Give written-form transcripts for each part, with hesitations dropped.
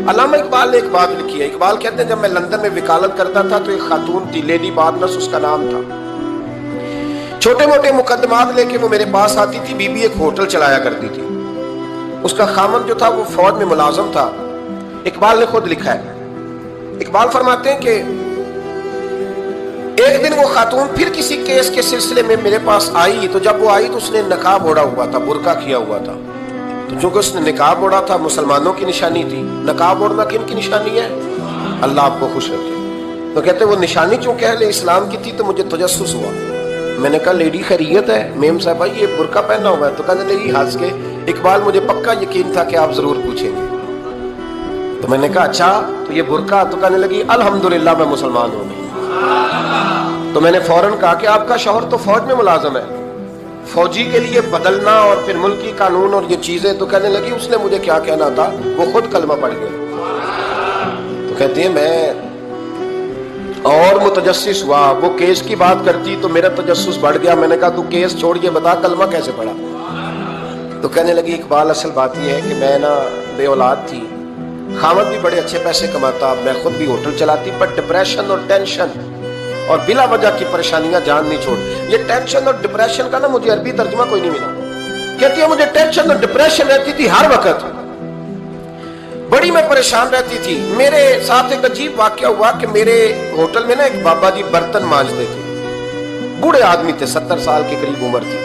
علامہ اقبال نے ایک بات لکھی ہے. اقبال کہتے ہیں جب میں لندن میں وکالت کرتا تھا تو ایک خاتون تھی, لیڈی بارنس اس کا نام تھا. چھوٹے موٹے مقدمات لے کے وہ میرے پاس آتی تھی. بی بی ایک ہوٹل چلایا کرتی تھی. اس کا خامن جو تھا وہ فوج میں ملازم تھا. اقبال نے خود لکھا ہے, اقبال فرماتے ہیں کہ ایک دن وہ خاتون پھر کسی کیس کے سلسلے میں میرے پاس آئی. تو جب وہ آئی تو اس نے نقاب اوڑھا ہوا تھا, برقع کیا ہوا تھا. تو چونکہ اس نے نقاب اوڑھا تھا مسلمانوں کی نشانی تھی. نقاب اوڑھنا کن کی نشانی ہے؟ اللہ آپ کو خوش رکھے. تو کہتے وہ نشانی چونکہ اہل اسلام کی تھی تو مجھے تجسس ہوا. میں نے کہا لیڈی خیریت ہے؟ میم صاحبہ یہ برقع پہنا ہوا ہے. تو کہنے لگی ہنس کے, اقبال مجھے پکا یقین تھا کہ آپ ضرور پوچھیں گے. تو میں نے کہا اچھا تو یہ برقع؟ تو کہنے لگی الحمدللہ میں مسلمان ہوں گی. تو میں نے فوراً کہا کہ آپ کا شوہر تو فوج میں ملازم ہے, فوجی کے لیے بدلنا اور پھر ملکی قانون اور یہ چیزیں. تو کہنے لگی اس نے مجھے کیا کہنا تھا, وہ خود کلمہ پڑھ گیا. تو کہتی ہے میں اور متجسس ہوا. وہ کیس کی بات کرتی تو میرا تجسس بڑھ گیا. میں نے کہا تو کیس چھوڑ یہ بتا کلمہ کیسے پڑھا؟ تو کہنے لگی اقبال اصل بات یہ ہے کہ میں نا بے اولاد تھی, خامد بھی بڑے اچھے پیسے کماتا, میں خود بھی ہوٹل چلاتی, پر ڈپریشن اور ٹینشن اور بلا وجہ کی پریشانیاں جان نہیں چھوڑ. یہ ٹینشن اور ڈپریشن کا نا مجھے عربی ترجمہ کوئی نہیں ملا. کہتی ہے مجھے ٹینشن اور ڈپریشن رہتی تھی ہر وقت, بڑی میں پریشان رہتی تھی. میرے ساتھ ایک عجیب واقعہ ہوا کہ میرے ہوٹل میں نا ایک بابا جی برتن مانجتے تھے. بوڑھے آدمی تھے, 70 سال کے قریب عمر تھی.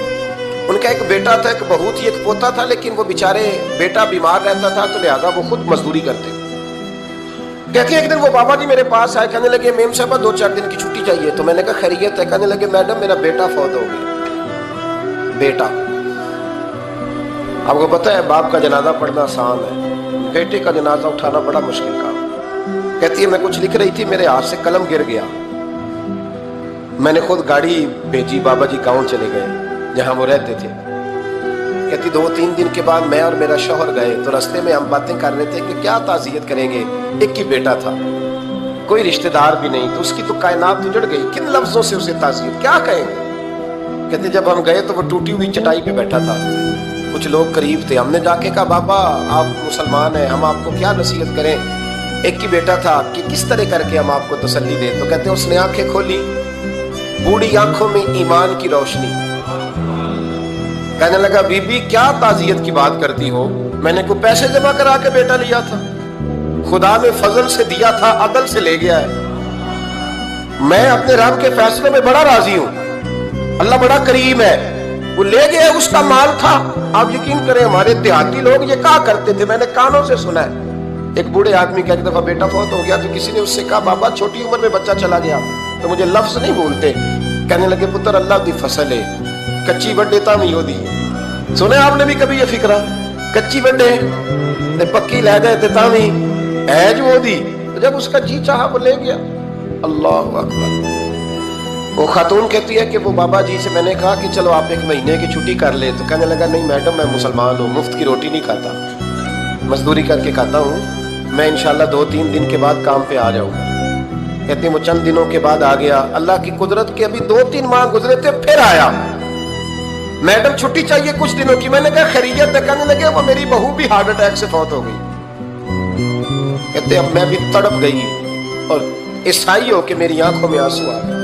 ان کا ایک بیٹا تھا, ایک بہو تھی, ایک پوتا تھا, لیکن وہ بیچارے بیٹا بیمار رہتا تھا تو لہذا وہ خود مزدوری کرتے. کہتے ایک دن وہ بابا جی میرے پاس آئے, کہنے لگے میم صاحبہ 2-4 دن کی چھٹی چاہیے. تو میں نے کہا خیریت ہے؟ کہنے لگے میڈم میرا بیٹا فوت ہو گیا. بیٹا, آپ کو پتہ ہے باپ کا جنازہ پڑھنا آسان ہے, بیٹے کا جنازہ اٹھانا بڑا مشکل کام. کہتی ہے میں کچھ لکھ رہی تھی, میرے ہاتھ سے قلم گر گیا. میں نے خود گاڑی بھیجی, بابا جی گاؤں چلے گئے جہاں وہ رہتے تھے. کہتی 2-3 دن کے بعد میں اور میرا شوہر گئے تو رستے میں ہم باتیں کر رہے تھے کہ کیا تعزیت کریں گے. ایک ہی بیٹا تھا, کوئی رشتہ دار بھی نہیں, تو اس کی تو کائنات اجڑ گئی, کن لفظوں سے اسے تعزیت کیا کہیں گے. کہتے جب ہم گئے تو وہ ٹوٹی ہوئی چٹائی پہ بیٹھا تھا, کچھ لوگ قریب تھے. ہم نے جا کے کہا بابا آپ مسلمان ہیں, ہم آپ کو کیا نصیحت کریں, ایک ہی بیٹا تھا, کہ کس طرح کر کے ہم آپ کو تسلی دیں. تو کہتے اس نے آنکھیں کھولی, بوڑھی آنکھوں میں ایمان کی روشنی. کہنے لگا بی بی کیا تعزیت کی بات کرتی ہو, میں نے کوئی پیسے جمع کرا کے بیٹا لیا تھا, خدا نے فضل سے دیا تھا, عدل سے لے گیا ہے. میں اپنے رب کے فیصلے میں بڑا راضی ہوں, اللہ بڑا کریم ہے, وہ لے گیا, اس کا مال تھا. آپ یقین کریں ہمارے دیہاتی لوگ یہ کہا کرتے تھے, میں نے کانوں سے سنا ہے. ایک بوڑھے آدمی کا ایک دفعہ بیٹا فوت ہو گیا تو کسی نے اس سے کہا بابا چھوٹی عمر میں بچہ چلا گیا, تو مجھے لفظ نہیں بولتے. کہنے لگے پتر اللہ دی فصل ہے, کچی بڈے تامی ہو دی. سنے آپ نے بھی کبھی یہ فکرہ, کچی بڈے تے پکی لے گئے تے تامی ہے جو ہو دی. تو جب اس کا جی چاہا وہ لے گیا. اللہ اکبر. وہ خاتون کہتی ہے کہ وہ بابا جی سے میں نے کہا کہ چلو آپ 1 مہینے کی چھٹی کر لے. تو کہنے لگا نہیں میڈم میں مسلمان ہوں, مفت کی روٹی نہیں کھاتا, مزدوری کر کے کھاتا ہوں, میں انشاءاللہ 2-3 دن کے بعد کام پہ آ جاؤں گا. کہتے ہیں وہ چند دنوں کے بعد آ گیا. اللہ کی قدرت کے ابھی 2-3 ماہ گزرے تھے پھر آیا. میڈم چھٹی چاہیے کچھ دنوں کی. میں نے کہا خیریت ہے؟ کہنے لگے وہ میری بہو بھی ہارٹ اٹیک سے فوت ہو گئی. کہتے اب میں بھی تڑپ گئی اور عیسائی ہو کے میری آنکھوں میں آنسو آ گئے.